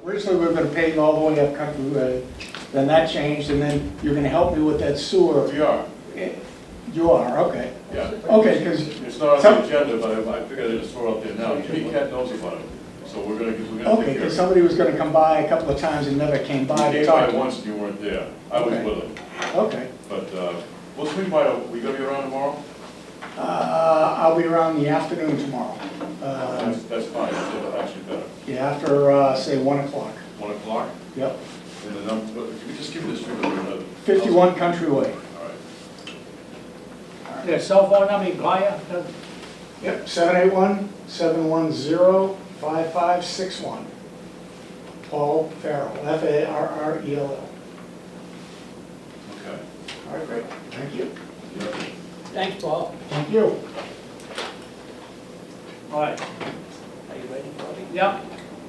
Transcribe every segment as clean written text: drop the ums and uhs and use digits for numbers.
originally we were gonna pave all the way up Country Road, then that changed, and then you're gonna help me with that sewer. We are, You are, okay. yeah. Okay, because It's not on the agenda, but I figured I'd just throw it out there now. Jimmy Cat knows about it, so we're gonna take care of it. somebody was gonna come by a couple of times and never came by You to came talk by to me. once and you weren't there. I was Okay. with him. Okay. But, we'll swing by, we gonna be around tomorrow? I'll be around in the afternoon tomorrow. That's fine, that's actually better. Yeah, after, say, 1 o'clock. 1 o'clock? Yep. And the number, if you just give me the street number. 51 Country Way. All right. Their cell phone number, you can call you? Yep, 781-710-5561. Paul Farrell, Farrell. Okay. All right, great. Thank you. Yep. Thanks, Paul. Thank you. All right. Are you ready, Bobby? Yep.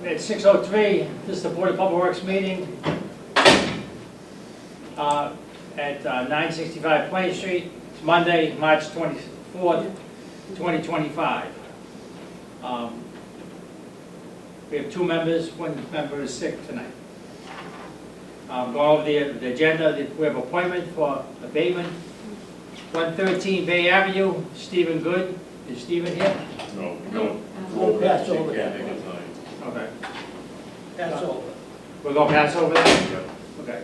It's 6:03. This is the Board of Public Works meeting at 965 Plain Street. It's Monday, March 24th, 2025. We have 2 members, 1 member is sick tonight. Going over the agenda, we have appointment for abatement, 113 Bay Avenue, Stephen Good. Is Stephen here? No, no. We'll pass over Can't that. make it tonight. Okay. Pass over. We're going to pass over that? Yeah. Okay.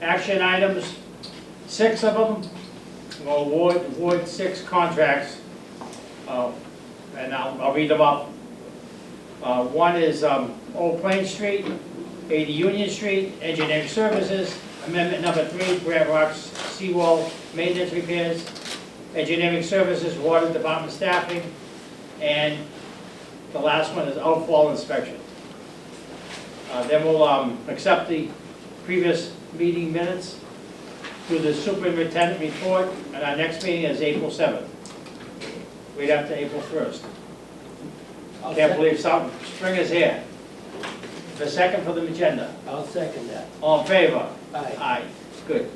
Action items, 6 of them. We'll award 6 contracts. And I'll read them up. One is Old Plain Street, 80 Union Street, engineering services. Amendment number 3, Grant Rocks seawall maintenance repairs. Engineering services, water department staffing. And the last one is outfall inspection. Then we'll accept the previous meeting minutes through the superintendent report, and our next meeting is April 7th. Right after April 1st. Can't believe spring is here. The second for the agenda. I'll second that. All in favor? Aye. Aye, good.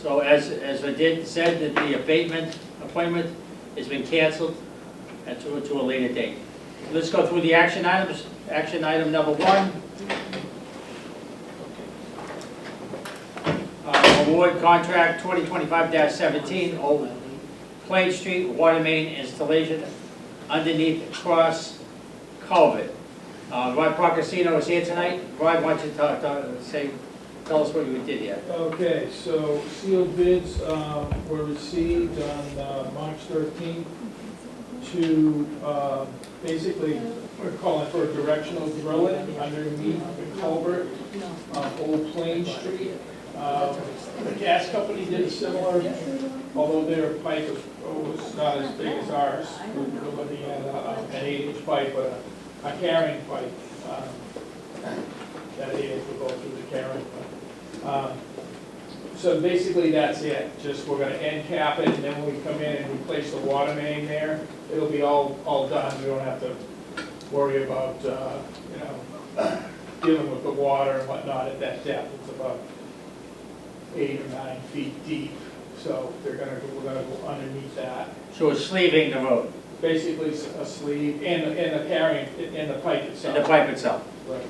So as I said, that the abatement appointment has been canceled and to a later date. Let's go through the action items. Action item number 1. Award contract 2025-17, Old Plain Street water main installation underneath cross culvert. Rod Procasino is here tonight. Rod, why don't you tell us what you did here? Okay, so sealed bids were received on March 13th to basically, we're calling for a directional drilling underneath the culvert on Old Plain Street. The gas company did a similar, although their pipe was not as big as ours. We're looking at an 8-inch pipe, but a carrying pipe. That 8-inch will go through the carrying pipe. So basically that's it. Just we're going to end cap it, and then when we come in and replace the water main there, it'll be all done. We don't have to worry about dealing with the water and whatnot at that depth. It's about 8 or 9 feet deep. So we're gonna go underneath that. So it's sleeving the road, Basically a sleeve and the carrying and the pipe itself. and the pipe itself. Right.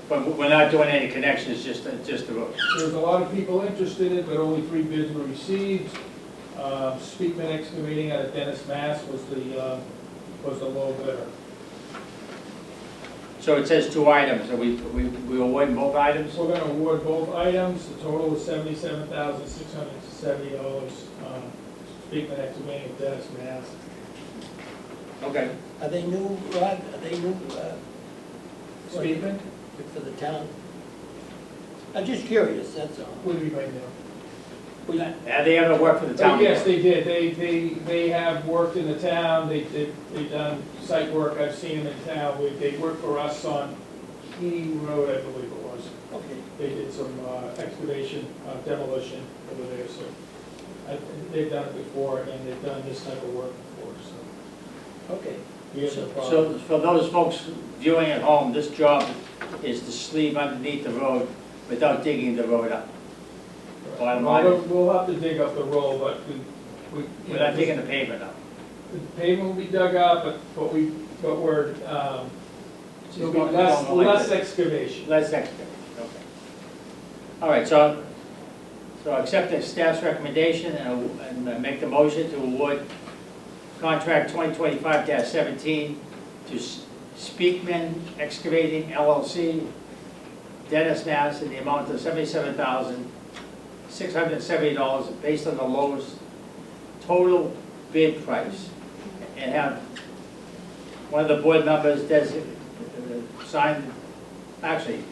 But we're not doing any connections, just the road. There's a lot of people interested in it, but only 3 bids were received. Speakman Excavating out of Dennis, Mass. was the low bidder. So it says 2 items. Are we awarding both items? We're going to award both items. The total is $77,670. Speakman Excavating of Dennis, Mass. Okay. Are they new, Rod? Are they new Speakman? for the town? I'm just curious, that's all. What do you mean now? Have they ever worked for the town? Yes, they did. They have worked in the town. They've done site work. I've seen them in town. They worked for us on Key Road, I believe it was. Okay. They did some excavation, demolition over there, so they've done it before, and they've done this type of work before, so. Okay. We have no So problem. for those folks viewing at home, this job is to sleeve underneath the road without digging the road up. Bottom line. We'll have to dig up the road, but We're not digging the pavement up. the pavement will be dug up, but we're There'll be less excavation. Less excavation, okay. All right, so accept the staff's recommendation and make the motion to award contract 2025-17 to Speakman Excavating LLC, Dennis, Mass. In the amount of $77,670 based on the lowest total bid price, and have one of the board members sign, actually,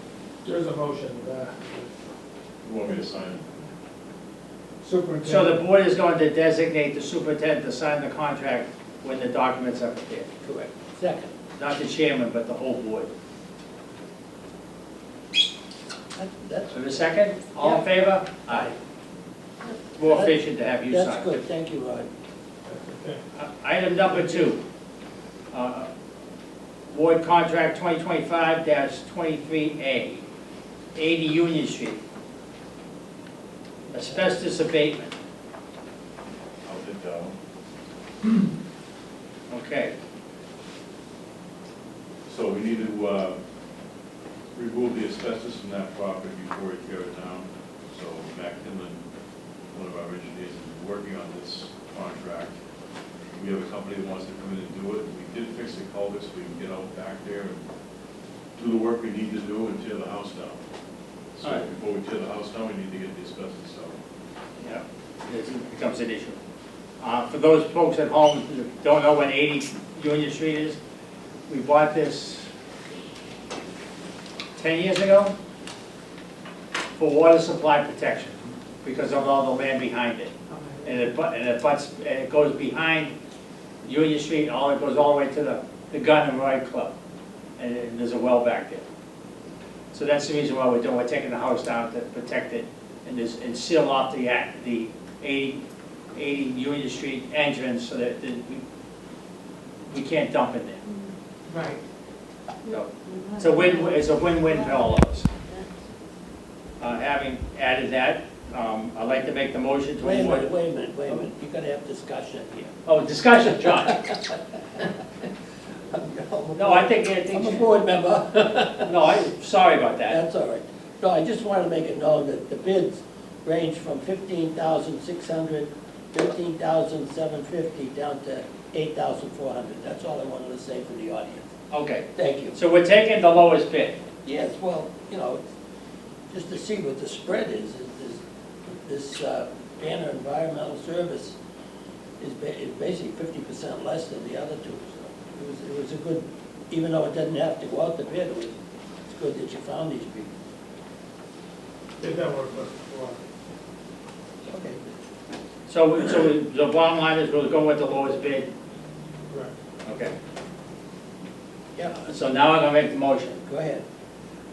There's a motion, You want me to sign it? superintendent. so the board is going to designate the superintendent to sign the contract when the documents are prepared. Correct. Second. Not the chairman, but the whole board. That's, So the second, all in favor? Aye. More efficient to have you sign. that's good, thank you, Rod. Okay. Item number 2. Board contract 2025-23A, 80 Union Street. Asbestos abatement. I'll get that one. Okay. So we need to remove the asbestos from that property before we tear it down. So Mac Inland, one of our engineers, is working on this contract. We have a company that wants to come in and do it. We did fix the culverts, so we can get out back there and do the work we need to do and tear the house down. So All right. before we tear the house down, we need to get the asbestos out. Yeah, it becomes an issue. For those folks at home who don't know what 80 Union Street is, we bought this 10 years ago for water supply protection because of all the land behind it. And it goes behind Union Street, it goes all the way to the Gun and Rod Club. And there's a well back there. So that's the reason why we're taking the house down to protect it and seal off the 80 Union Street entrance so that we can't dump in there. Right. So it's a win-win for all of us. Having added that, I'd like to make the motion to Wait a award. minute, you gotta have discussion here. Oh, discussion, John. No, I think. I'm a board member. No, I'm sorry about that. That's all right. No, I just wanted to make it known that the bids range from 15,600, 13,750, down to 8,400. That's all I wanted to say for the audience. Okay, Thank you. so we're taking the lowest bid. Yes, well, just to see what the spread is this Banner Environmental Service is basically 50% less than the other two. So it was a good, even though it doesn't have to go out the bid, it's good that you found these people. Did that work before? Okay. So the bottom line is we'll go with the lowest bid. Right. Okay, Yeah, so now I'm gonna make the motion. go ahead.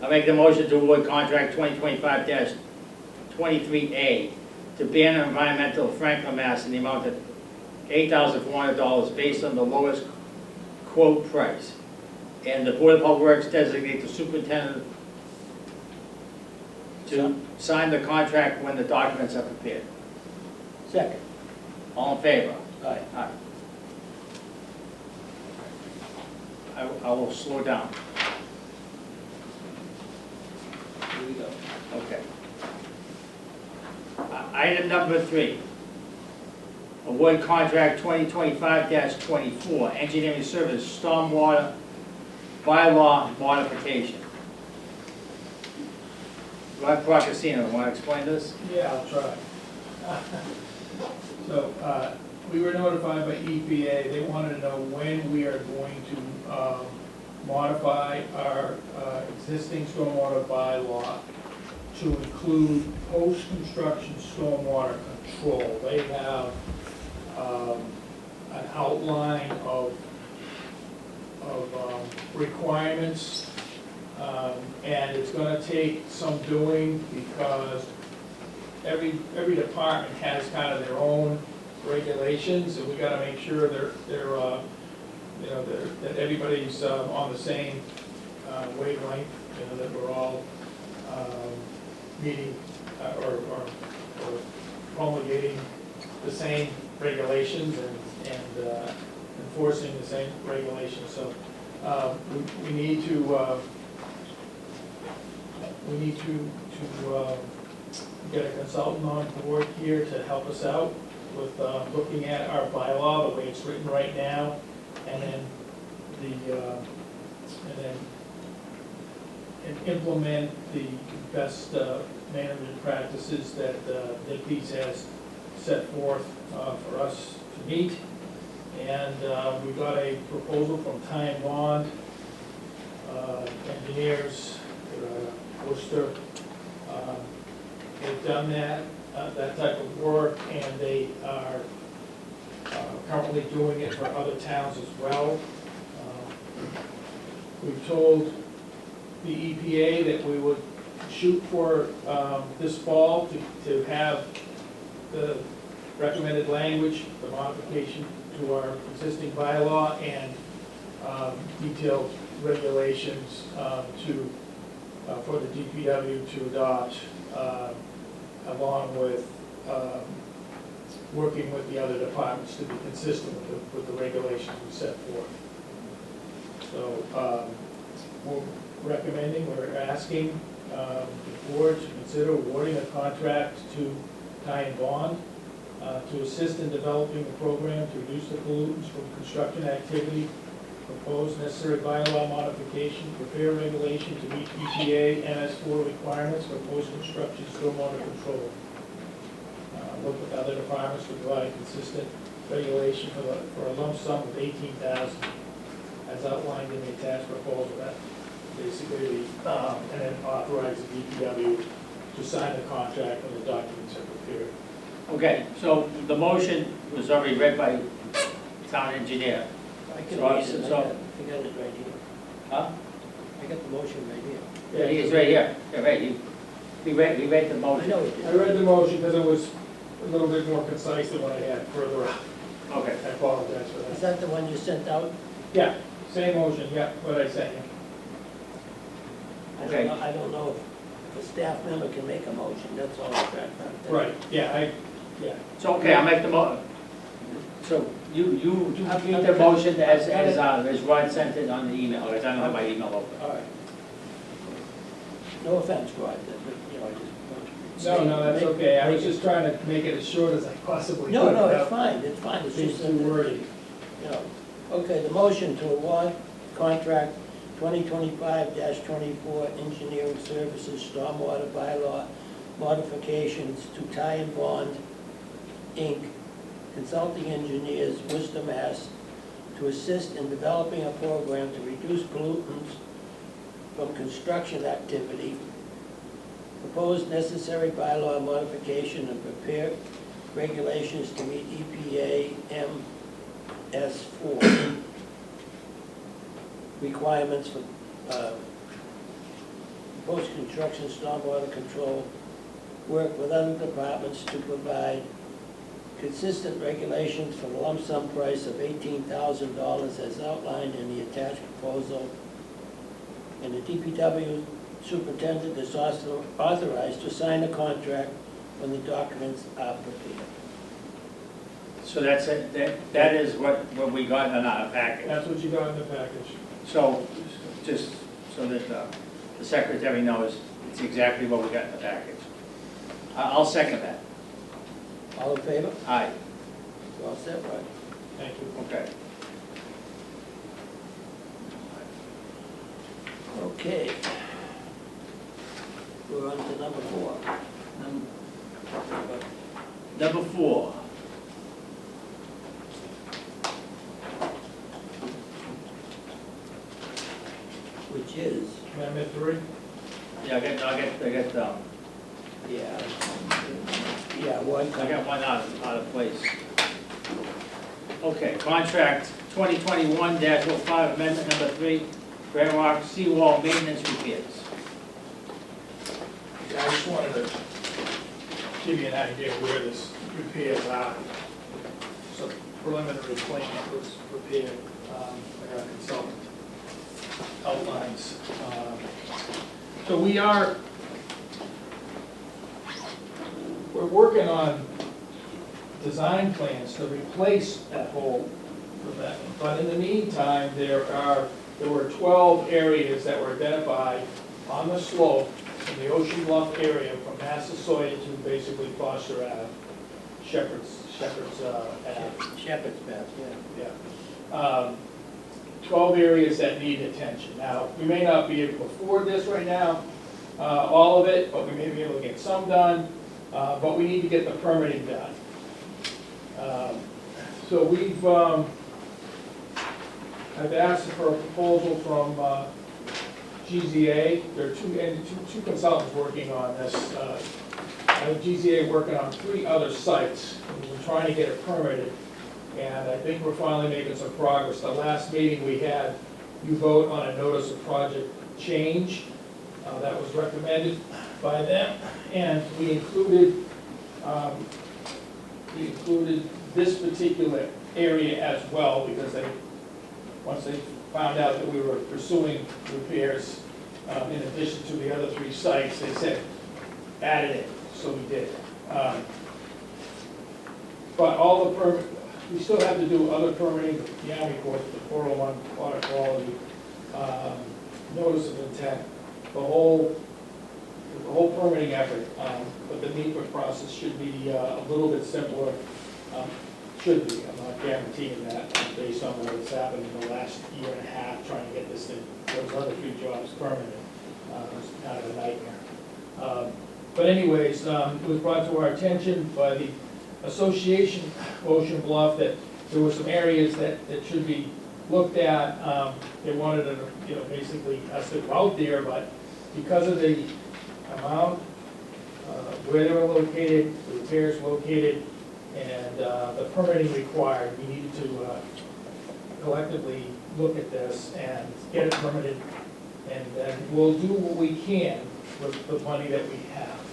I make the motion to award contract 2025-23A to Banner Environmental Franklin, Mass. In the amount of $8,400 based on the lowest quote price. And the Board of Public Works designate the superintendent to sign the contract when the documents are prepared. Second. All in favor? Aye. Aye. I will slow down. Here we go. Okay. Item number 3. Award contract 2025-24, engineering service, stormwater bylaw modification. Rod Procasino, want to explain this? Yeah, I'll try. So, we were notified by EPA, they wanted to know when we are going to modify our existing stormwater bylaw to include post-construction stormwater control. They have an outline of requirements, and it's gonna take some doing because every department has kind of their own regulations, and we gotta make sure that everybody's on the same wavelength, that we're all meeting or promulgating the same regulations and enforcing the same regulations. So we need to get a consultant on board here to help us out with looking at our bylaw, the way it's written right now, and then and implement the best management practices that NIPSEA has set forth for us to meet. And we got a proposal from Ty and Bond engineers, Worcester. They've done that type of work, and they are currently doing it for other towns as well. We've told the EPA that we would shoot for this fall to have the recommended language, the modification to our existing bylaw, and detailed regulations for the DPW to adopt, along with working with the other departments to be consistent with the regulations we set forth. So we're asking the board to consider awarding a contract to Ty and Bond to assist in developing a program to reduce the pollutants from construction activity, propose necessary bylaw modification, prepare regulation to meet EPA MS4 requirements for post-construction stormwater control. Work with other departments to provide consistent regulation for a lump sum of $18,000 as outlined in the attached proposal. That basically, and then authorize the DPW to sign the contract when the documents are prepared. Okay, so the motion was already read by town engineer. I can So, read it, so- I got it right here. Huh? I got the motion right here. Yeah, he's right here. Yeah, right, he read the I motion. know it I did. read the motion because it was a little bit more concise than what I had further up. Okay. I apologize for Is that. that the one you sent out? Yeah, same motion, yeah, what I sent you. Okay. I don't know if a staff member can make a motion, that's all I'm trying to think. Right, yeah, So, okay, I'll make the so you read the motion as Rod sent it on the email, because I don't have my email open. All right. No offense, Rod, but, you know, I just want to. no, that's okay, I was just trying to make it as short as I possibly could. No, no, it's without fine, it's fine, it's being just. too wordy. You know, okay, the motion to award contract 2025-24 engineering services stormwater bylaw modifications to Ty and Bond, Inc., consulting engineers, Worcester, Mass., to assist in developing a program to reduce pollutants from construction activity, propose necessary bylaw modification and prepare regulations to meet EPA MS4 requirements for post-construction stormwater control, work with other departments to provide consistent regulations for the lump sum price of $18,000 as outlined in the attached proposal, and the DPW superintendent is also authorized to sign a contract when the documents are prepared. So that's it, that is what we got in our package. That's what you got in the package. So, just so that the secretary knows, it's exactly what we got in the package. I'll second that. All in favor? Aye. You all set, right? Thank you. Okay. Okay. We're on to number 4. Number 4. Which is, Amendment 3? Yeah, I got one out of place. Okay, contract 2021-05, amendment number 3, Grand Rock seawall maintenance repairs. Yeah, I just wanted to give you an idea of where this repairs are. So preliminary plan was prepared by our consultant, outlines. So we're working on design plans to replace that whole prevent. But in the meantime, there are there were 12 areas that were identified on the slope in the Ocean Bluff area from Massasoit to basically Foster Ave, Shepherd's Ave. Shepherd's Path, yeah. Yeah. 12 areas that need attention. Now, we may not be able to afford this right now, all of it, but we may be able to get some done, but we need to get the permitting done. So I've asked for a proposal from GZA. There are two consultants working on this. I have GZA working on 3 other sites. We're trying to get it permitted, and I think we're finally making some progress. The last meeting we had, you vote on a notice of project change. That was recommended by them, and we included this particular area as well, because once they found out that we were pursuing repairs, in addition to the other 3 sites, they said, add it in, so we did. But all the we still have to do other permitting, the Army Corps, the 401 water quality, notice of intent, the whole permitting effort. But the NEPA process should be a little bit simpler. Should be, I'm not guaranteeing that, based on what's happened in the last year and a half, trying to get this thing, those other 3 jobs permanent. It's kind of a nightmare. But anyways, it was brought to our attention by the Association Ocean Bluff that there were some areas that should be looked at. They wanted to, basically us to go out there, but because of the amount, where they were located, the repairs located, and the permitting required, we needed to collectively look at this and get it permitted, and then we'll do what we can with the money that we have.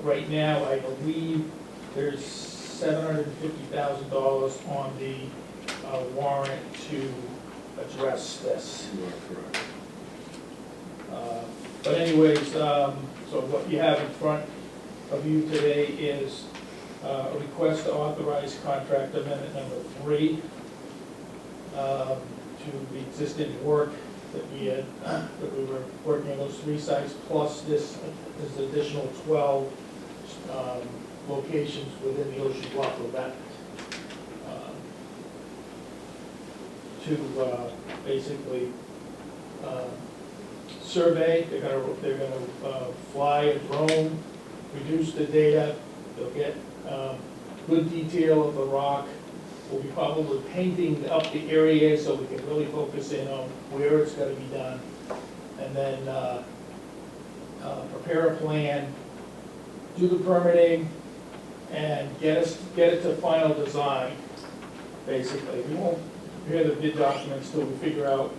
Right now, I believe there's $750,000 on the warrant to address this. You are correct. But anyways, so what you have in front of you today is a request to authorize contract amendment number 3 to the existing work that we had, that we were working on those 3 sites, plus this additional 12 locations within the Ocean Bluff event. To basically survey, they're gonna fly a drone, reduce the data, they'll get good detail of the rock. We'll be probably painting up the area so we can really focus in on where it's gonna be done. And then prepare a plan, do the permitting, and get it to final design, basically. We won't prepare the bid documents till we figure out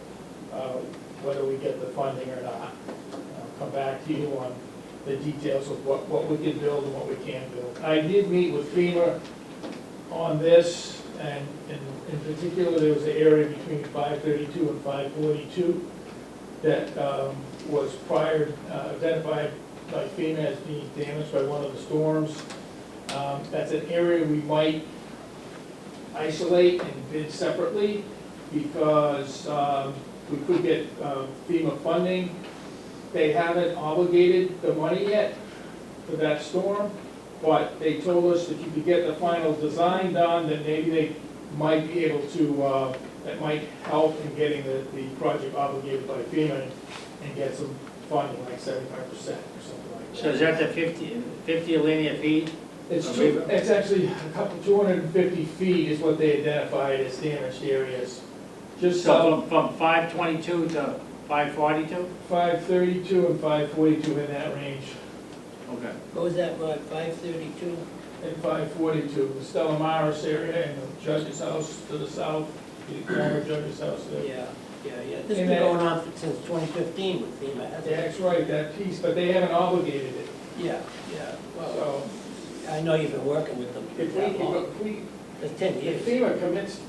whether we get the funding or not. I'll come back to you on the details of what we can build and what we can't build. I did meet with FEMA on this, and in particular, there was an area between 532 and 542 that was prior identified by FEMA as being damaged by one of the storms. That's an area we might isolate and bid separately, because we could get FEMA funding. They haven't obligated the money yet for that storm, but they told us if you could get the final design done, then maybe they might be able to, that might help in getting the project obligated by FEMA and get some funding, like 75% or something like that. So is that the 50 linear feet? It's actually a couple, 250 feet is what they identified as damaged areas. Just So from 522 to 542? 532 and 542 in that range. Okay. What was that, Rod, 532? And 542, the Stella Maris area and the judge's house to the south, the former judge's house there. Yeah. This And has been that- going on since 2015 with FEMA, hasn't it? That's right, that piece, but they haven't obligated it, Yeah, well, so I know you've been working with them if that long. we, That's 10 if years. FEMA commits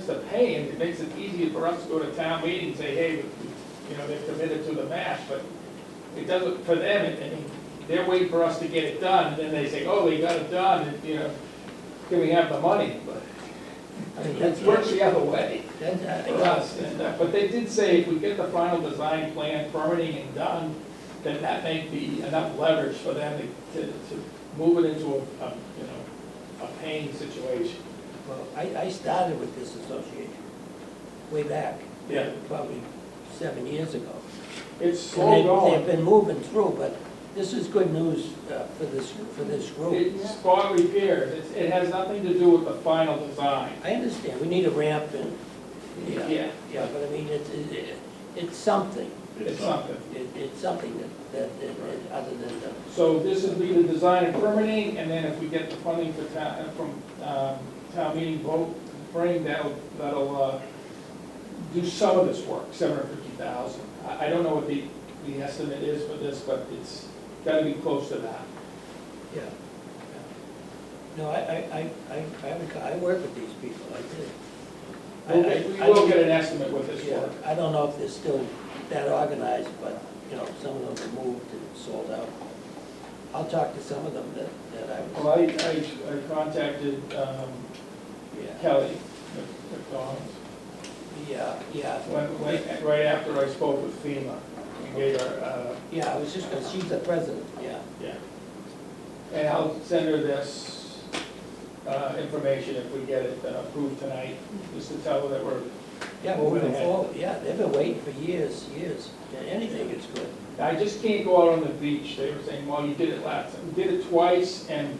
to paying, it makes it easier for us to go to town meeting and say, hey, they've committed to the match, but it doesn't, for them, I mean, they're waiting for us to get it done, and then they say, oh, they got it done, and, can we have the money? But I mean, it works the other way. Yes, but they did say if we get the final design plan permitting and done, then that may be enough leverage for them to move it into a paying situation. Well, I started with this association way back. Yeah. Probably 7 years ago. It's And slow they've going. been moving through, but this is good news for this group. It's spot repairs. It has nothing to do with the final design. I understand, we need a ramp and, Yeah. yeah, but I mean, it's something. It's something. It's something that other than the, So this would be the design and permitting, and then if we get the funding for from town meeting vote, bring, that'll do some of this work, $750,000. I don't know what the estimate is for this, but it's gotta be close to that. yeah. No, I work with these people, I did. We will get an estimate with this Yeah, work. I don't know if they're still that organized, but, some of them have moved and sold out. I'll talk to some of them that I was, Well, I contacted yeah, Kelly McDonald, yeah. right after I spoke with FEMA, and gave her, Yeah, I was just gonna, she's the president, yeah. yeah. And I'll send her this information if we get it approved tonight, just to tell her that we're, Yeah, we're moving forward, yeah, they've been waiting for years. Anything is good. I just can't go out on the beach. They were saying, well, you did it last time. We did it twice, and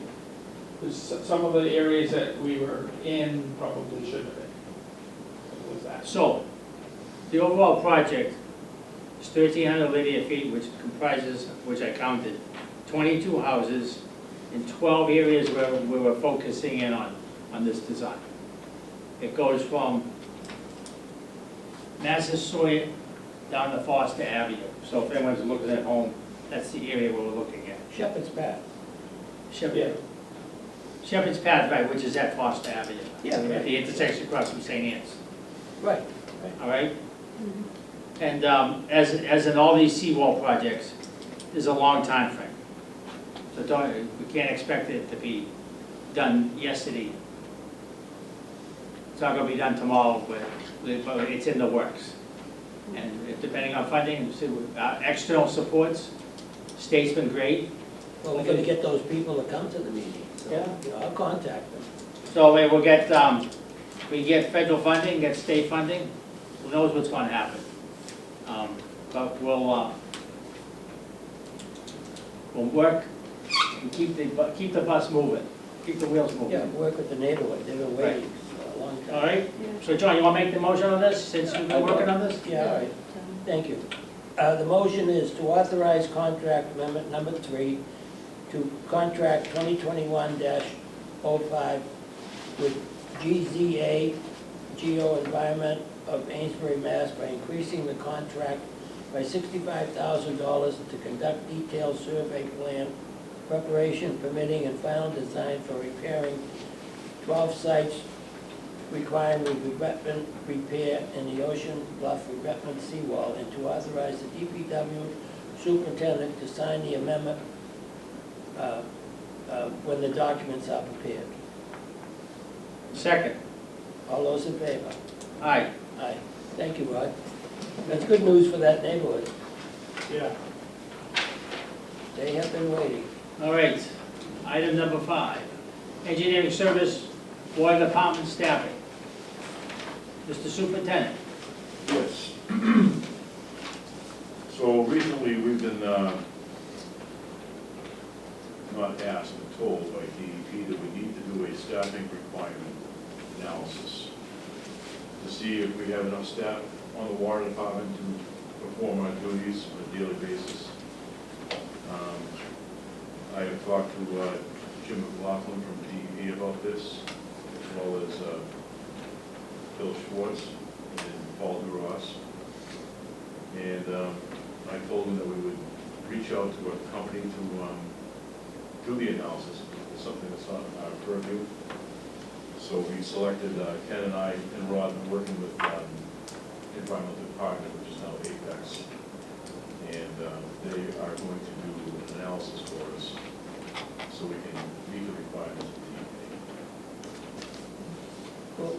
there's some of the areas that we were in probably shouldn't have been. Simple as that. So, the overall project is 1,300 linear feet, which comprises, which I counted, 22 houses in 12 areas where we were focusing in on this design. It goes from Massasoit down to Foster Avenue. So if anyone's looking at home, that's the area where we're looking at. Shepherd's Path. Shepherd's Path, right, which is at Foster Avenue. Yeah, At right. the intersection across from St. Anne's, Right. all right? And as in all these seawall projects, there's a long time frame. So we can't expect it to be done yesterday. It's not gonna be done tomorrow, but it's in the works. And depending on funding, external supports, state's been great. Well, we're gonna get those people to come to the meeting, so, Yeah. I'll contact them. So we'll get, we get federal funding, get state funding, who knows what's gonna happen. But we'll work and keep the bus moving, keep the wheels moving. Yeah, work with the neighborhood, they've been waiting for a long time. All right, so John, you wanna make the motion on this, since you've been working on this? Yeah, all right, thank you. The motion is to authorize contract amendment number 3 to contract 2021-05 with GZA Geo Environment of Amesbury, Mass. by increasing the contract by $65,000 to conduct detailed survey plan preparation, permitting, and final design for repairing 12 sites requiring revetment repair in the Ocean Bluff revetment seawall, and to authorize the DPW superintendent to sign the amendment when the documents are prepared. Second, All those in favor? aye. Aye. Thank you, Rod. That's good news for that neighborhood. Yeah. They have been waiting. All right, item number 5, engineering service, water department staffing. Mr. Superintendent. Yes. So recently, we've been, not asked, but told by DEP that we need to do a staffing requirement analysis to see if we have enough staff on the water department to perform our duties on a daily basis. I have talked to Jim McLaughlin from DEP about this, as well as Bill Schwartz and Paul DeRoss. And I told him that we would reach out to a company to do the analysis. It's something that's not in our purview. So we selected Ken and I and Rod, and working with Environmental Department, which is now Apex. And they are going to do an analysis for us so we can meet the requirements of DEP. Well,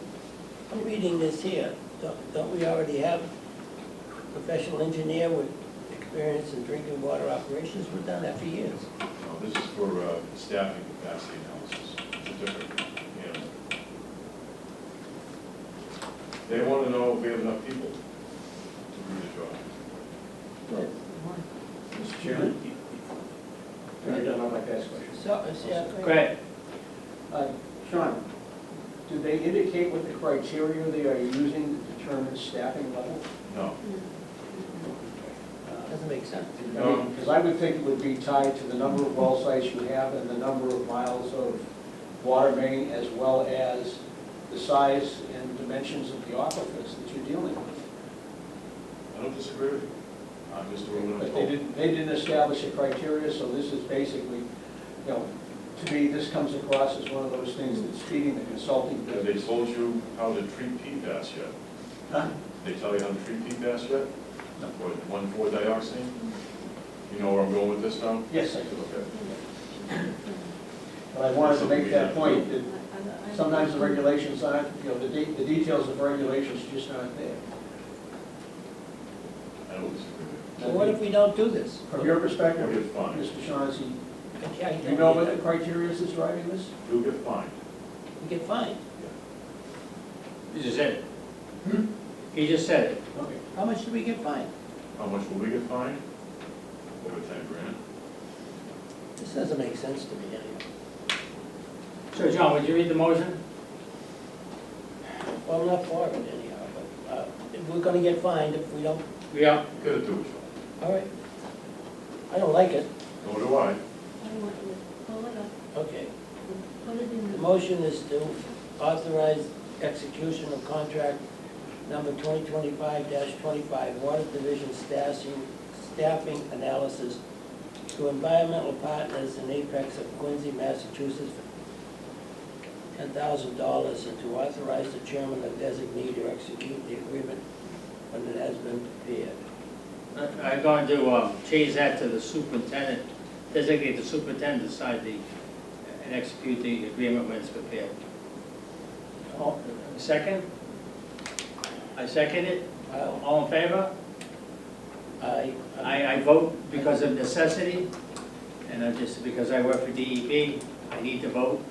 I'm reading this here. Don't we already have a professional engineer with experience in drinking water operations? We've done that for years. No, this is for staffing capacity analysis. It's a different animal. They want to know if we have enough people to do the job. Well, Mr. Chairman? I'd like to ask a question. yeah, Go ahead. Sean, do they indicate what the criteria they are using to determine staffing level? No. doesn't make sense. Because I would think it would be tied to the number of well sites you have and the number of miles of water main, as well as the size and dimensions of the aquifers that you're dealing with. I don't disagree with you. I'm just doing what I'm But they told. didn't establish a criteria, so this is basically, to me, this comes across as one of those things that's feeding the consulting Have they business. told you how to treat PFAS yet? Huh? They tell you how to treat PFAS yet? No. What, 1,4-dioxane? You know where I'm going with this now? Yes, I do. Okay. But I wanted to make that point, that sometimes the regulations aren't, the details of regulations just aren't there. I don't disagree with So what if we don't do this? From your perspective, You'll get fined. Mr. Shaughnessy, Yeah, do you know what the criteria is that's driving this? you. You'll get fined. We get fined. You just said it. He just said it. Okay. How much do we get fined? How much will we get fined? Over 10 grand. This doesn't make sense to me anyway. So, John, would you read the motion? Well, I'm not for it anyhow, but if we're gonna get fined if we don't, Yeah. You gotta do it, all right. I don't like it. Sean. Nor do I. Okay. The motion is to authorize execution of contract number 2025-25, Water Division staffing analysis to environmental partners in Apex of Quincy, Massachusetts for $10,000, and to authorize the chairman or designee to execute the agreement when it has been prepared. I'm going to change that to the superintendent, designate the superintendent to sign and execute the agreement when it's prepared. Second? I second it. All in favor? I vote because of necessity, and just because I work for DEP, I need to vote,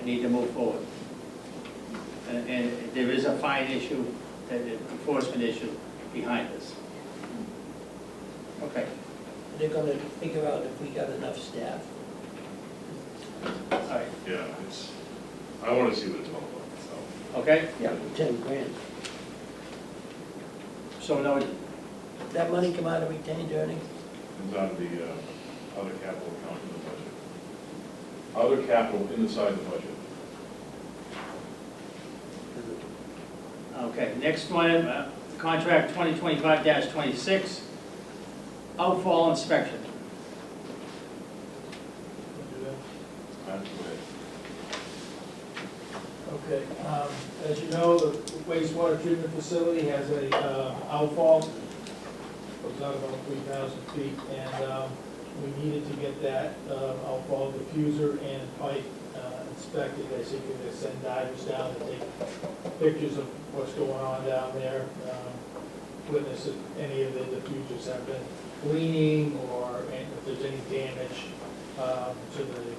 I need to move forward. And there is a fine issue, an enforcement issue behind this. Okay, They're gonna figure out if we got enough staff. all right, Yeah, it's, I wanna see what it's all about, so. okay, Yeah. 10 grand. so now, That money come out of retained earnings? Comes out of the other capital account in the budget. Other capital inside the budget. okay, next one, contract 2025-26, outfall inspection. That's what Okay, as you know, the wastewater treatment facility has a outfall, goes out about 3,000 feet, and we needed to get that outfall diffuser and pipe inspected. Basically, they send divers down to take pictures of what's going on down there, witness if any of the diffusers have been leaning, or if there's any damage to the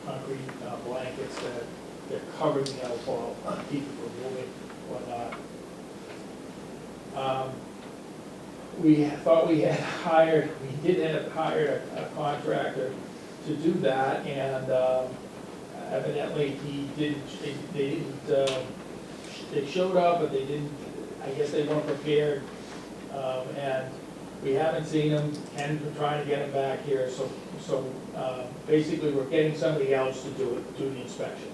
concrete blankets that they're covering the outfall, keep it from moving, whatnot. We thought we had hired, we did end up hiring a contractor to do that, and evidently he didn't, they showed up, but they didn't, I guess they weren't prepared, and we haven't seen them, and we're trying to get them back here, so basically we're getting somebody else to do the inspection.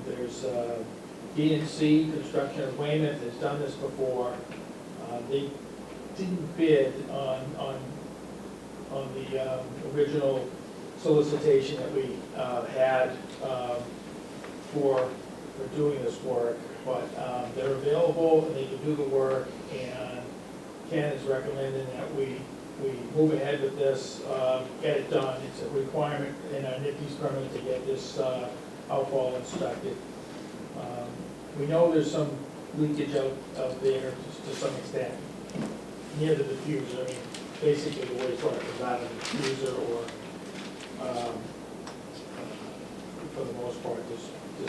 There's D&C Construction of Weymouth has done this before. They didn't bid on the original solicitation that we had for doing this work, but they're available and they can do the work, and Ken is recommending that we move ahead with this, get it done. It's a requirement in our NIPD's permit to get this outfall inspected. We know there's some leakage out there to some extent, near the diffuser. I mean, basically the wastewater comes out of the diffuser or, for the most part, just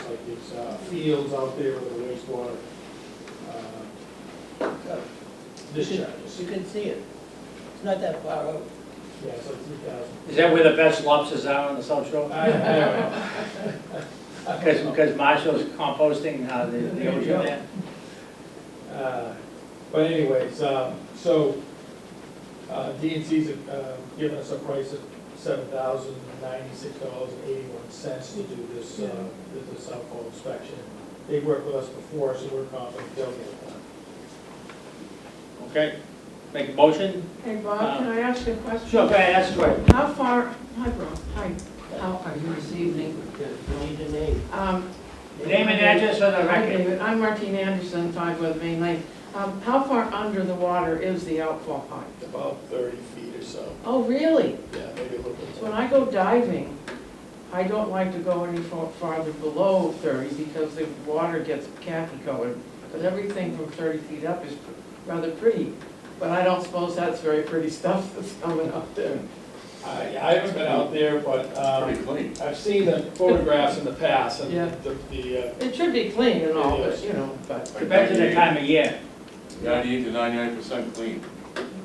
like these fields out there with the wastewater discharges. You can see it. It's not that far out. Yeah, it's like 3,000. Is that where the best lobsters are on the South Shore? I don't know. Because Marshall's composting the ocean there? But anyways, so D&C's given us a price of $7,096.81 to do this outfall inspection. They've worked with us before, so we're confident they'll get it done. Okay, make a motion? Hey, Bob, can I ask you a question? Sure, go ahead, ask the question. How far, hi, Bob, hi, how are you this evening? You need a name. Name and address for the Hi, record. David, I'm Martine Anderson, 5 West Main Lane. How far under the water is the outfall pipe? About 30 feet or so. Oh, really? Yeah, maybe a little bit. So when I go diving, I don't like to go any farther below 30 because the water gets khaki colored. But everything from 30 feet up is rather pretty. But I don't suppose that's very pretty stuff that's coming up there. I haven't been out there, but Pretty clean. I've seen the photographs in the past, and Yeah. It should be clean and all, but, you know, but, Depends on the time of year. 98 to 99% clean.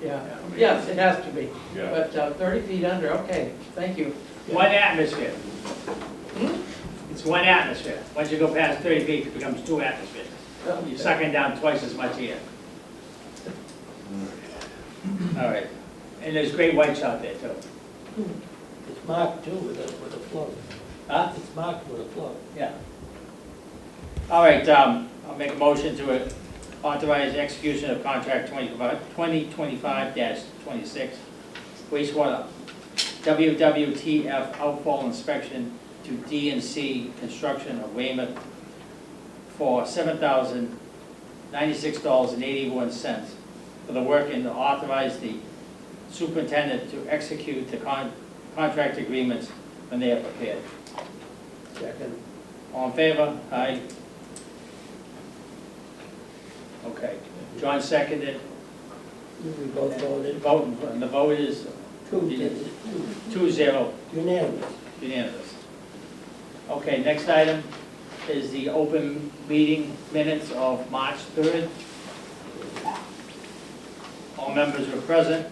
yeah. Yes, it has to be. Yeah. But 30 feet under, okay, thank you. One atmosphere. It's one atmosphere. Once you go past 30 feet, it becomes 2 atmospheres. You're sucking down twice as much air. All right. And there's great whites out there too. It's marked too with a float. Huh? It's marked with a float. Yeah. All right, I'll make a motion to authorize execution of contract 2025-26 wastewater WWTF outfall inspection to D&C Construction of Weymouth for $7,096.81 for the work and to authorize the superintendent to execute the contract agreements when they are prepared. Second. All in favor? Aye. Okay. John seconded. We both voted. And the vote is 2-0 Unanimous. unanimous. Okay, next item is the open meeting minutes of March 3rd. All members were present.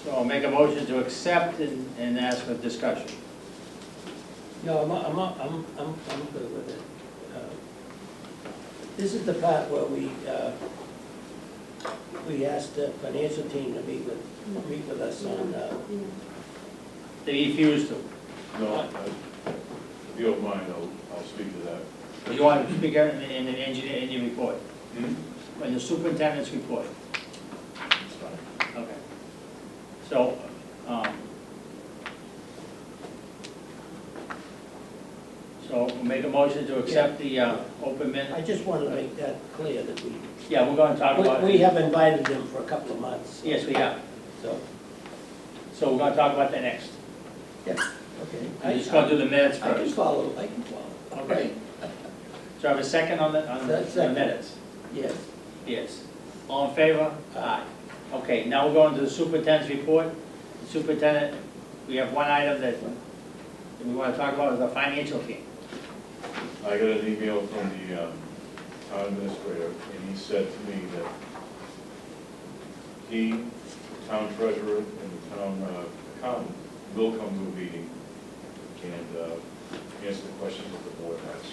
So I'll make a motion to accept and ask for discussion. No, I'm good with it. This is the part where we asked the financial team to meet with us on, They refused to. No, if you don't mind, I'll speak to that. You want to speak in the engineer, in your report? In the superintendent's report? It's fine. Okay. So, we'll make a motion to accept the open minute. I just wanted to make that clear that Yeah, we're going to talk about we it. have invited them for a couple of months. Yes, we have. So, So we're going to talk about that next. yeah, okay. We're just going to do the minutes I can first. follow. Okay. So I have a second on the Second. minutes? Yes. Yes. All in favor? Aye. Okay, now we're going to the superintendent's report. Superintendent, we have one item that we want to talk about, is the financial team. I got an email from the town administrator, and he said to me that he, the town treasurer, and the town accountant will come to a meeting and answer the questions that the board has.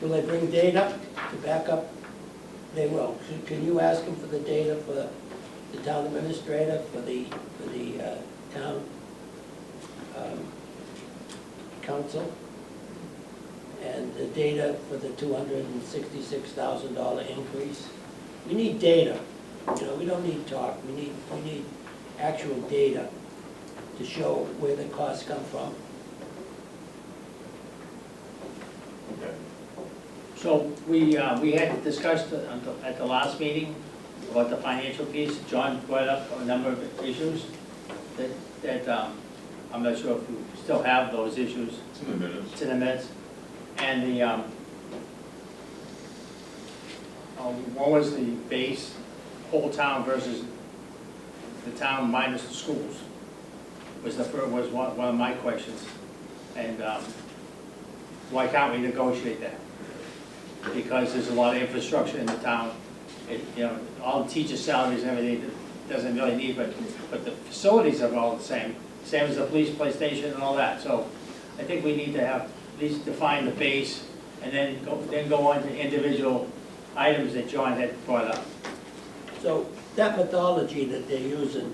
Will they bring data to back up? They will. Can you ask them for the data for the town administrator, for the town council? And the data for the $266,000 increase? We need data. You know, we don't need talk. We need actual data to show where the costs come from. Okay. So we had discussed at the last meeting about the financial piece. John brought up a number of issues that I'm not sure if you still have those issues. It's in the minutes. It's in the minutes. And the, what was the base, whole town versus the town minus the schools? Was one of my questions. And why can't we negotiate that? Because there's a lot of infrastructure in the town. You know, all the teacher salaries and everything it doesn't really need, but the facilities are all the same as the police station and all that. So I think we need to have, at least define the base and then go on to individual items that John had brought up. So that methodology that they're using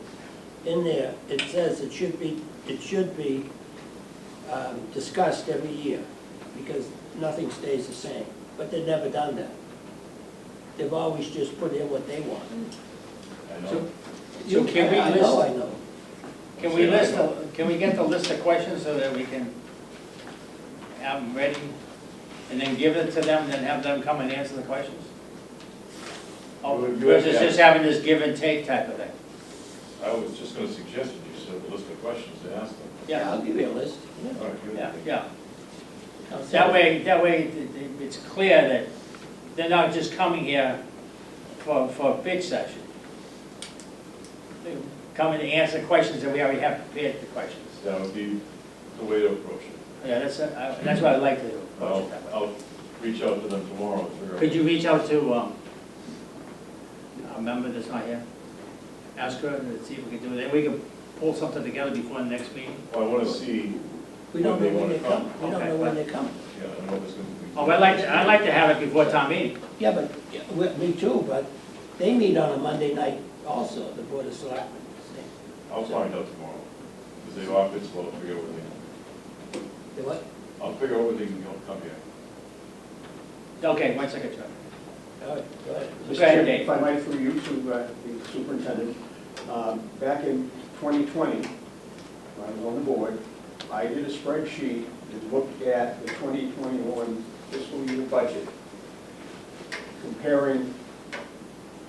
in there, it says it should be discussed every year, because nothing stays the same. But they've never done that. They've always just put in what they want. I know. So can we I list, know. can we get the list of questions so that we can have them ready and then give it to them and then have them come and answer the questions? Oh, You have to versus have- just having this give and take type of thing? I was just gonna suggest that you set a list of questions to ask them. Yeah, I'll give you a list. All right, good. Yeah. I'll That send way it's clear that they're not just coming here for a bitch session. They're coming to answer questions that we already have prepared the questions. That would be the way to approach it. Yeah, that's what I'd like to do. approach it that way. I'll reach out to them tomorrow and figure out. Could you reach out to a member that's not here? Ask her and see if we can do it. Then we can pull something together before the next meeting. Well, I wanna see, We don't know when they wanna come. We don't know when they come. yeah, I know there's gonna be. Oh, I'd like to have it before town meeting. Yeah, but, me too, but they meet on a Monday night also, the Board of Selectmen. I'll find out tomorrow, because they've offered slow, figure out what they, They what? I'll figure out what they can come here. Okay, 1 second, Chuck. All right, go ahead. Mr. Go ahead, Chairman, Dave. if I might through you to the superintendent, back in 2020, when I was on the board, I did a spreadsheet that looked at the 2021 fiscal year budget, comparing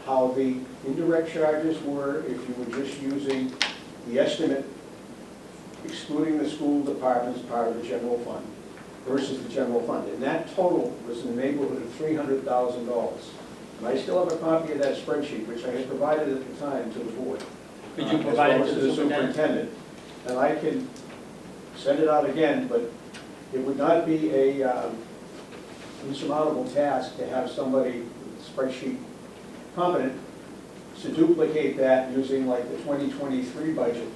how the indirect charges were if you were just using the estimate, excluding the school department as part of the general fund, versus the general fund. And that total was in the neighborhood of $300,000. And I still have a copy of that spreadsheet, which I had provided at the time to the board. Could you provide it as well to as the superintendent? And I can send it out again, but it would not be a insurmountable task to have somebody with a spreadsheet competent to duplicate that using like the 2023 budget.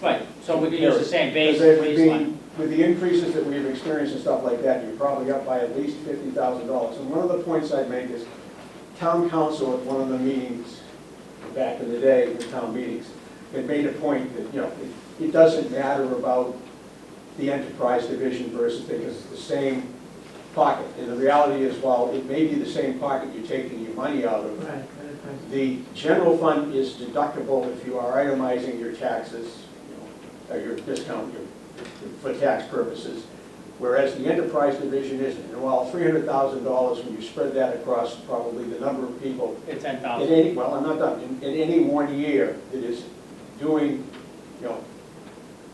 Right, so we could use the same base, Because it would baseline. be, with the increases that we've experienced and stuff like that, you're probably up by at least $50,000. And one of the points I'd make is, town council at one of the meetings, back in the day, the town meetings, had made a point that, you know, it doesn't matter about the enterprise division versus, because it's the same pocket. And the reality is, while it may be the same pocket you're taking your money out of, Right. the general fund is deductible if you are itemizing your taxes, you know, or your discount for tax purposes, whereas the enterprise division isn't. And while $300,000, when you spread that across probably the number of people, It's in 10,000. any, well, I'm not done, in any one year that is doing, you know,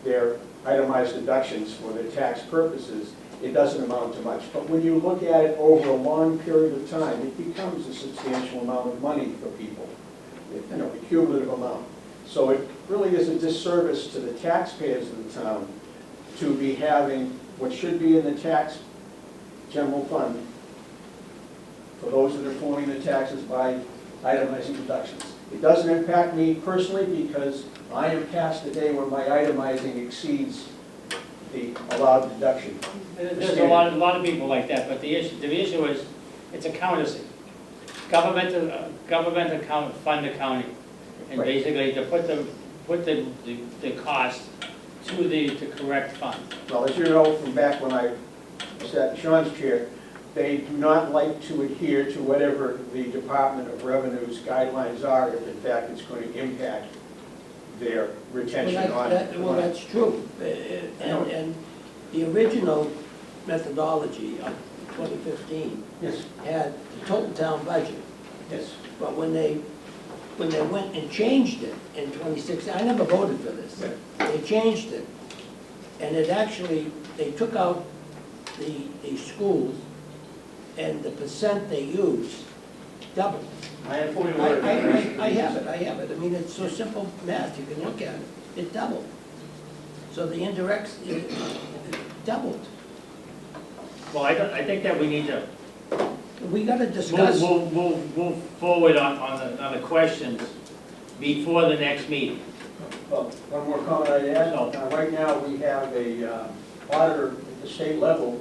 their itemized deductions for their tax purposes, it doesn't amount to much. But when you look at it over a long period of time, it becomes a substantial amount of money for people, you know, a cumulative amount. So it really is a disservice to the taxpayers of the town to be having what should be in the tax general fund for those that are forming the taxes by itemizing deductions. It doesn't impact me personally because I am past the day where my itemizing exceeds the allowed deduction. There's a lot of people like that, but the issue is, it's accountancy. Government account, fund accounting. And Right. basically to put the cost to the correct fund. Well, as you know, from back when I sat in Sean's chair, they do not like to adhere to whatever the Department of Revenue's guidelines are if in fact it's going to impact their retention on. Well, that's true. And the original methodology of 2015 Yes, had the total town budget, yes. but when they when they went and changed it in 2016, I never voted for this. They changed it, and it actually, they took out the schools, and the percent they used doubled. I have 40 I have it. I mean, it's so simple math, you can look at it. It doubled. So the indirects, it doubled. Well, I think that we need to We gotta discuss. move forward on the questions before the next meeting. Well, one more comment I'd add. Right now, we have a auditor at the state level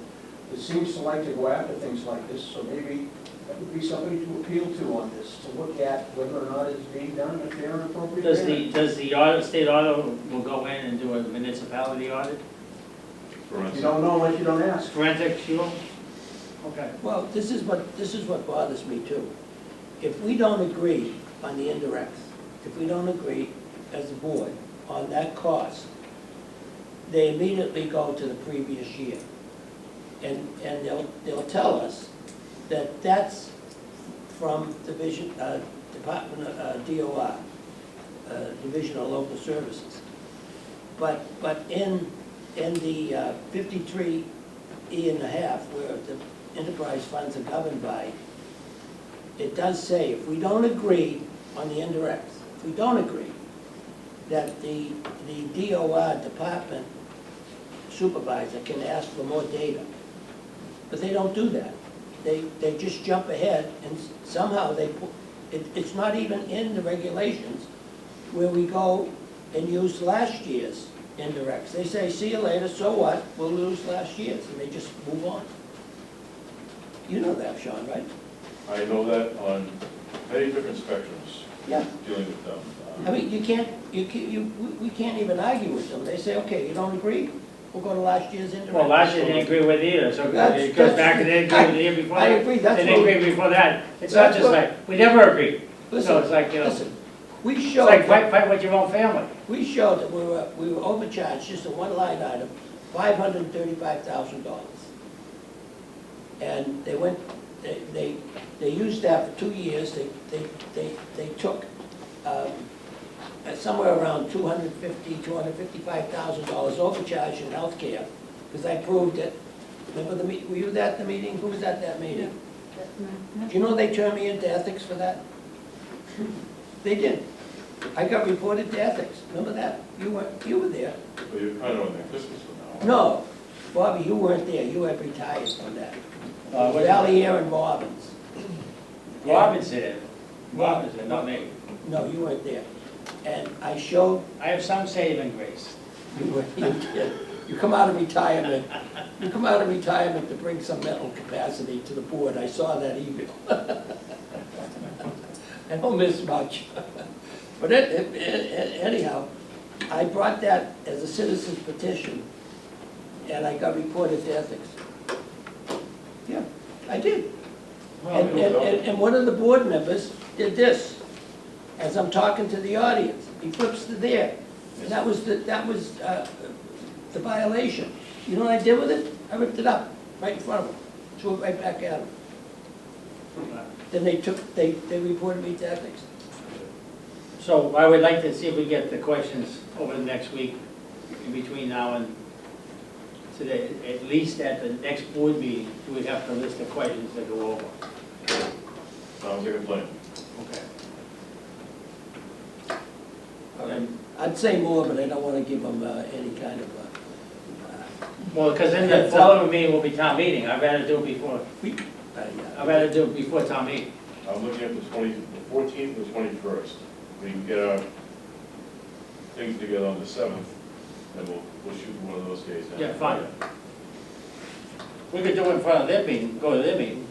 that seems to like to go after things like this, so maybe that would be somebody to appeal to on this, to look at whether or not it's being done in a fair and appropriate manner. Does the audit, state auditor will go in and do a municipality audit? You don't know unless you don't ask. Forensic, you will? Okay. Well, this is what bothers me too. If we don't agree on the indirects, if we don't agree as a board on that cost, they immediately go to the previous year. And they'll tell us that that's from Department of DOR, Division of Local Services. But in the 53E&a-half, where the enterprise funds are governed by, it does say, if we don't agree on the indirects, if we don't agree that the DOR department supervisor can ask for more data, but they don't do that. They just jump ahead, and somehow they put, it's not even in the regulations where we go and use last year's indirects. They say, see you later, so what? We'll lose last year's, and they just move on. You know that, Sean, right? I know that on many different spectrums, Yeah. dealing with them. I mean, we can't even argue with them. They say, okay, you don't agree? We'll go to last year's indirect. Well, last year they didn't agree with either, so That's- it goes back and they agree with the year before. I agree, that's They didn't what- agree before that. It's not That's just what- like, we never agree. Listen, So it's like, you know, listen, we it's showed, like fight with your own family. we showed that we were overcharged, just in one line item, $535,000. And they went, they used that for 2 years. They took somewhere around $255,000 overcharge in healthcare, because I proved it. Remember were you at the meeting? Who was at that meeting? Do you know they turned me into ethics for that? They did. I got reported to ethics. Remember that? You were there. But you're kind of on the Christmas one now. No, Bobby, you weren't there. You had retired from that. What- Valier and Robbins. Robin's in it. Robin's in it, not me. No, you weren't there. And I showed, I have some saving grace. you come out of retirement, to bring some mental capacity to the board. I saw that email. I don't miss much. But anyhow, I brought that as a citizen's petition, and I got reported to ethics. Yeah, I did. And one of the board members did this, as I'm talking to the audience. He flips to there. And that was the violation. You know what I did with it? I ripped it up right in front of him, threw it right back at him. Then they reported me to ethics. So I would like to see if we get the questions over the next week, in between now and today. At least at the next board meeting, we have to list the questions to go over. Sounds like a plan. Okay. I'd say more, but I don't want to give them any kind of, Well, because then the following meeting will be town meeting. I'd rather do it before, I'd rather do it before town meeting. I'm looking at the 14th or 21st. We can get our things together on the 7th, and we'll shoot one of those days. down. Yeah, fine. We could do it in front of their meeting, go to their meeting.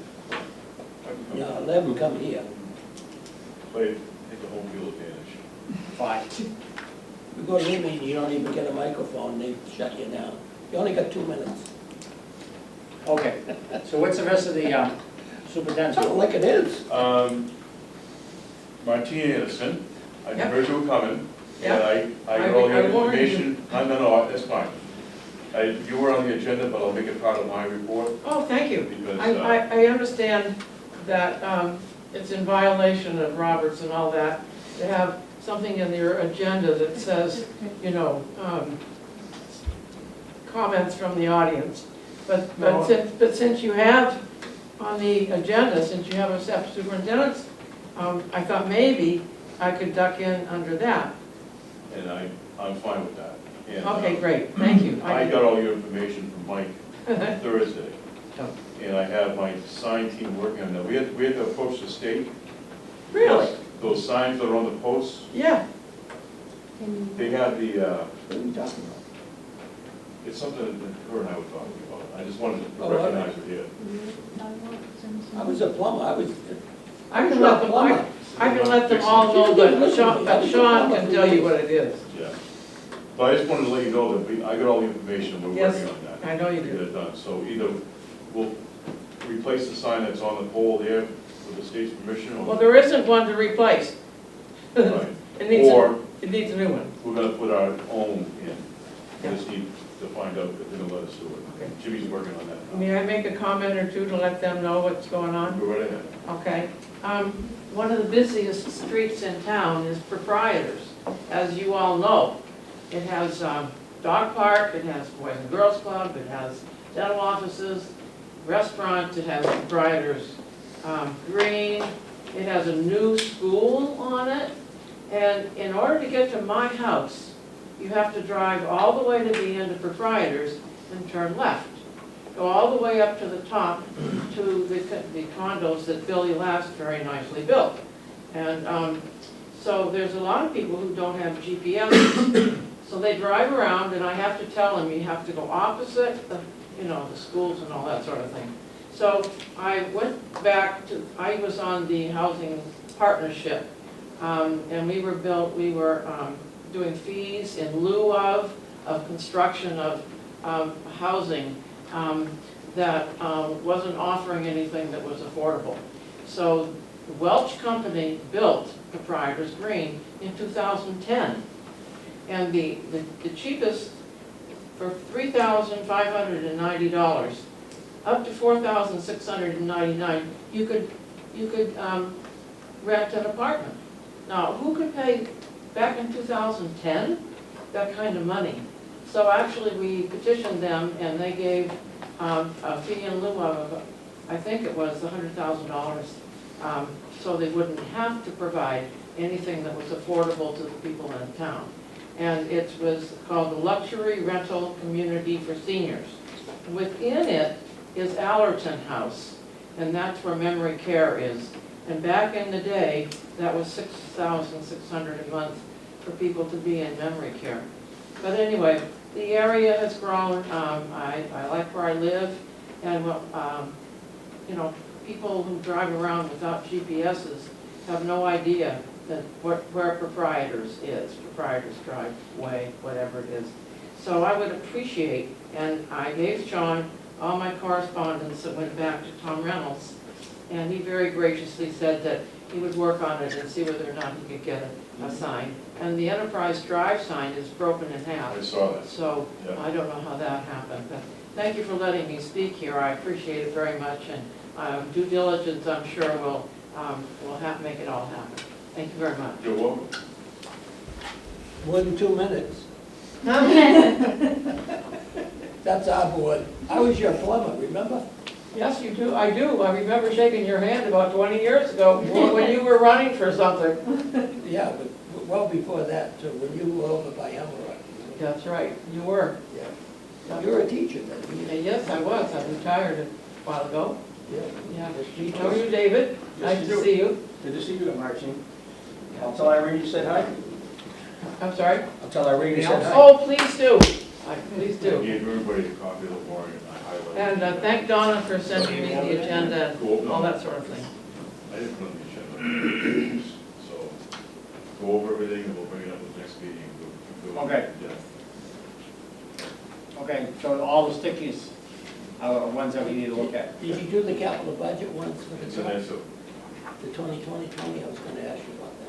yeah, let them come here. Take the home field advantage. Fine. You go to their meeting, you don't even get a microphone, they shut you down. You only got 2 minutes. Okay, so what's the rest of the superintendent's Something report? like it is. Martina Anderson, I Yep. heard you were coming, Yep. and I got all I your warned you. information. No, that's fine. You were on the agenda, but I'll make it part of my report, Oh, thank you. because, I understand that it's in violation of Roberts and all that, to have something in your agenda that says, you know, comments from the audience. But No. since you have on the agenda, since you have a superintendent's, I thought maybe I could duck in under that. And I'm fine with that. And, Okay, great, thank you. I got all your information from Mike Thursday, Oh. and I have my sign team working on that. We had to approach the state. Really? Those signs that are on the posts, Yeah, they have the, What are we talking about? it's something that her and I were talking about. I just wanted to Oh, all right. recognize it here. I was a plumber, I can let them, I can let them all know, but Sean can tell you what it is. Yeah. But I just wanted to let you know that I got all the information, and we're Yes, working on that. I know you To do. get it done. So either we'll replace the sign that's on the pole there with the state's permission, Well, or, there isn't one to replace. right. It needs, Or it needs a new one. we're gonna put our own in. Yeah. We just need to find out if they're gonna let us do it. Okay. Jimmy's working on that now. May I make a comment or two to let them know what's going on? Go right ahead. Okay. One of the busiest streets in town is Proprietors, as you all know. It has dog park, it has Boys and Girls Club, it has dental offices, restaurant, it has Proprietors Green, it has a new school on it. And in order to get to my house, you have to drive all the way to the end of Proprietors and turn left. Go all the way up to the top to the condos that Billy Last very nicely built. And so there's a lot of people who don't have GPS. So they drive around, and I have to tell them, you have to go opposite the, you know, the schools and all that sort of thing. So I went back to, I was on the housing partnership, and we were doing fees in lieu of construction of housing that wasn't offering anything that was affordable. So the Welch Company built Proprietors Green in 2010. And the cheapest, for $3,590, up to $4,699, you could rent an apartment. Now, who could pay, back in 2010, that kind of money? So actually, we petitioned them, and they gave a fee in lieu of, I think it was $100,000, so they wouldn't have to provide anything that was affordable to the people in town. And it was called the Luxury Rental Community for Seniors. Within it is Allerton House, and that's where memory care is. And back in the day, that was $6,600 a month for people to be in memory care. But anyway, the area has grown. I like where I live, and you know, people who drive around without GPSs have no idea that where Proprietors is, Proprietors Drive Way, whatever it is. So I would appreciate, and I gave Sean all my correspondence that went back to Tom Reynolds, and he very graciously said that he would work on it and see whether or not he could get a sign. And the Enterprise Drive sign is broken in half. I saw that. So Yeah. I don't know how that happened, but thank you for letting me speak here. I appreciate it very much, and due diligence, I'm sure, will make it all happen. Thank you very much. You're welcome. More than 2 minutes. That's our board. I was your plumber, remember? Yes, you do. I do. I remember shaking your hand about 20 years ago when you were running for something. Yeah, but well before that, too, when you were over by Emerald. That's right. You were. Yeah. You're a teacher then. Yes, I was. I retired a while ago. Yeah. Yeah. How are you, David? Nice to see you. Good to see you, Martine. I'll tell Irene you said hi. I'm sorry? I'll tell Irene you said hi. Oh, please do. Please I do. gave everybody a copy of the warrant, and I highlighted. And thank Donna for sending me the agenda Cool. and all that sort of thing. I didn't put it on the agenda. So, go over everything, and we'll bring it up at the next meeting. We'll- Okay. Yeah. Okay, so all the stickies are ones that we need to look at. Did you do the capital budget ones for It's the an truck? ESO. The 2020, I was gonna ask you about that.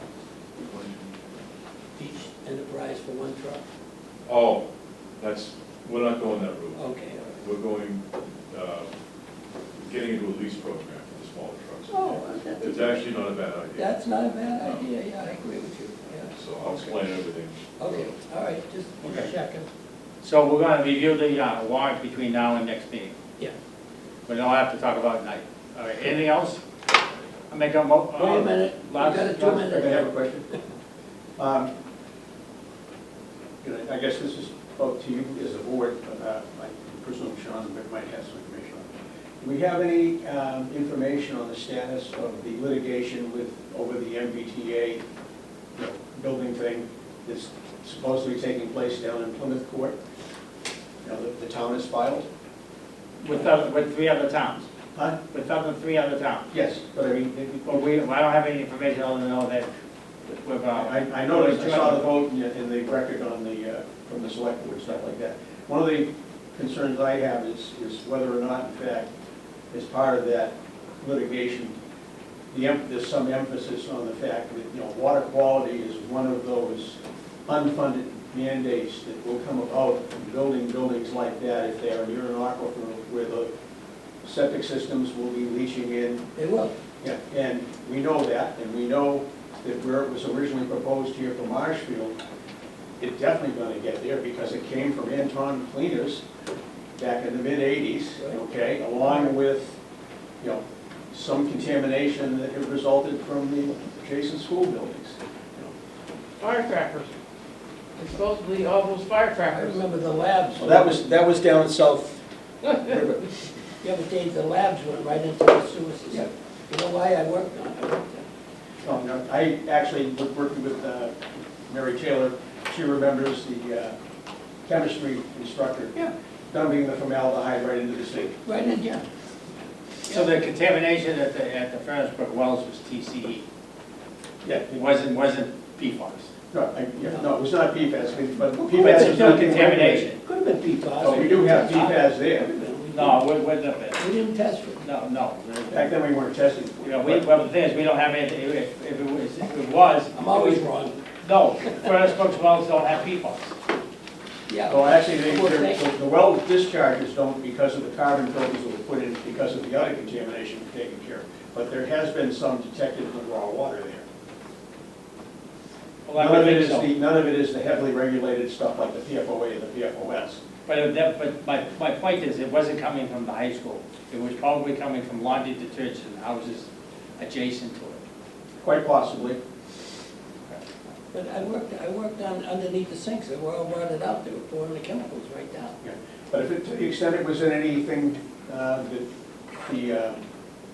Each enterprise for one truck? Oh, we're not going that route. Okay, all right. We're going, getting into a lease program at this smaller trucks. Oh, that's, It's actually not a bad idea, that's not a bad idea, yeah, I agree with you, yeah. so I'll explain everything. Okay, all right, just Okay. checking. So we're gonna review the warrant between now and next meeting. Yeah. We don't have to talk about it tonight. All right, anything else? I make a mo. Wait a minute, you got a 2 I minute. have a question. I guess this is up to you as a board, but I presume Sean might have some information on it. Do we have any information on the status of the litigation over the MBTA, building thing that's supposedly taking place down in Plymouth Court? The town has filed? With 3 other towns, Huh? with other 3 other towns. Yes, but I mean, But I don't have any information other than know that we've, I noticed, I saw the vote in the record on from the select board, stuff like that. One of the concerns I have is whether or not, in fact, as part of that litigation, there's some emphasis on the fact that, water quality is one of those unfunded mandates that will come about from building buildings like that if they are near an aquifer where the septic systems will be leaching in. They will. Yeah, and we know that, and we know that where it was originally proposed here for Marshfield, it's definitely gonna get there because it came from Anton Cleaners back in the mid-80s, okay, along with, some contamination that had resulted from the adjacent school buildings. Firecrackers. It's supposedly all those I firecrackers. remember the labs. So that was down South River. Yeah, but the labs went right into the sewer system. Yeah. You know why I worked on it? I worked there. Oh, no, I actually was working with Mary Taylor. She remembers the chemistry instructor Yeah, dumping the formaldehyde right into the sink. right in, yeah. So the contamination at the Furnace Brook Wells was TCE. Yeah, It wasn't PFAS. no, it was not PFAS, but But PFAS it's is still not contamination. Could have been PFAS. Oh, we do have PFAS there. Could have been. We No, it wouldn't have been. We didn't test for it. No. Back then, we weren't testing for it. Well, the thing is, we don't have anything, if it was. I'm always wrong. No, Furnace Brook Wells don't have PFAS. Yeah. Well, actually, Well, thank you. the well discharges don't because of the carbon filters that were put in, because of the other contamination taken care of. But there has been some detected in the raw water there. Well, I would think so. None of it is the heavily regulated stuff like the PFOA and the PFOS. But my point is, it wasn't coming from the high school. It was probably coming from laundry detergent houses adjacent to it. Quite possibly. But I worked on underneath the sinks, they were all rotted out, they were pouring the chemicals right down. Yeah. But if to the extent it was in anything that the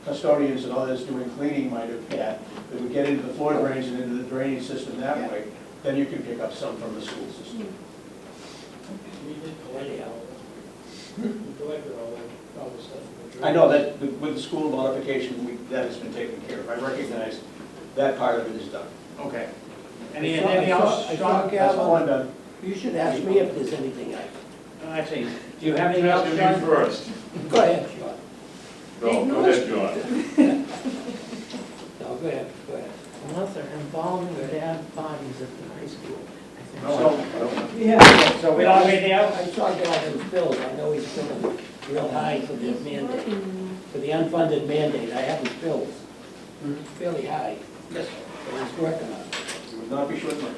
custodians and others doing cleaning might have had, that would get into the floor drains and into the drainage system that way, then you can pick up some from the school system. Anyhow, I know that with the school notification, that has been taken care of. I recognize that part of it is done. Okay. Anything else, I Sean? saw That's all I'm Gavin, done. you should ask me if there's anything Actually, do you have anything else, You Sean? first. Go ahead, Sean. No, go ahead, John. No, go ahead. Unless they're embalming dead bodies at the high school, I think. No, Yeah. So we don't have anything else? I saw Gavin's bills, I know he's billing real high for the mandate, for the unfunded mandate, I have his bills. Fairly high, Yes, but he's working on it. you would not be short money.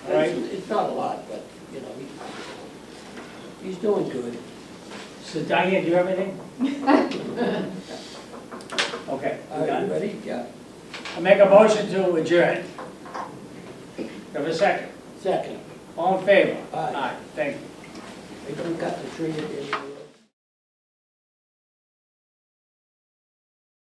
All right. It's not a lot, but, he's doing good. So Diane, do you have anything? Okay, Are we you done? ready? Yeah. I make a motion to adjourn. Have a second. Second, All in favor? Aye. Thank you. they can cut the tree at the end of the